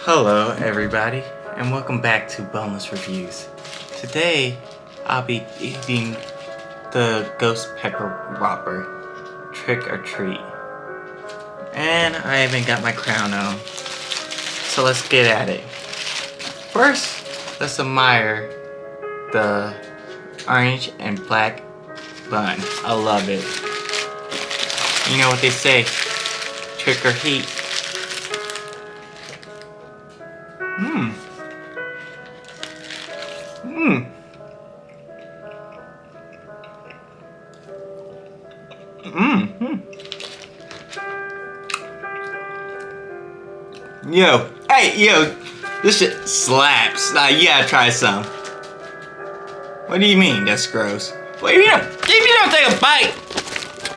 Hello everybody, and welcome back to Boneless Reviews. Today, I'll be eating the Ghost Pepper Whopper, Trick or Treat. And I even got my crown on, so let's get at it. First, let's admire the orange and black bun. I love it. You know what they say, trick or heat. Mmm. Mmm. Mmm. Yo, this shit slaps. You gotta try some. What do you mean? That's gross. Well, if you don't take a bite,